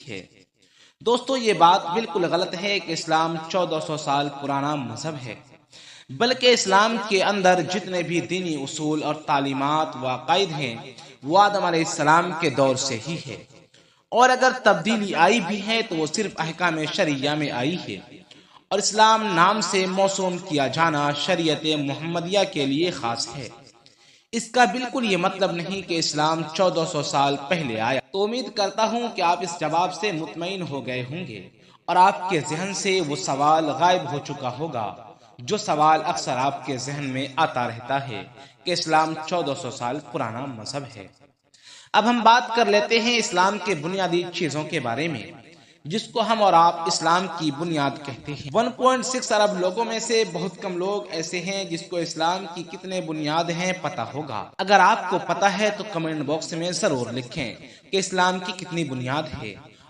ہے۔ دوستو یہ بات بالکل غلط ہے کہ اسلام 1400 سال پرانا مذہب ہے، بلکہ اسلام کے اندر جتنے بھی دینی اصول اور تعلیمات و عقائد ہیں وہ آدم علیہ السلام کے دور سے ہی ہے، اور اگر تبدیلی آئی بھی ہے تو وہ صرف احکام شرعیہ میں آئی ہے، اور اسلام نام سے موسوم کیا جانا شریعت محمدیہ کے لیے خاص ہے۔ اس کا بالکل یہ مطلب نہیں کہ اسلام 1400 سال پہلے آیا۔ تو امید کرتا ہوں کہ آپ اس جواب سے مطمئن ہو گئے ہوں گے اور آپ کے ذہن سے وہ سوال غائب ہو چکا ہوگا، جو سوال اکثر آپ کے ذہن میں آتا رہتا ہے کہ اسلام 1400 سال پرانا مذہب ہے۔ اب ہم بات کر لیتے ہیں اسلام کے بنیادی چیزوں کے بارے میں، جس کو ہم اور آپ اسلام کی بنیاد کہتے ہیں۔ 1.6 ارب لوگوں میں سے بہت کم لوگ ایسے ہیں جس کو اسلام کی کتنے بنیاد ہیں پتہ ہوگا۔ اگر آپ کو پتہ ہے تو کمنٹ باکس میں ضرور لکھیں کہ اسلام کی کتنی بنیاد ہے۔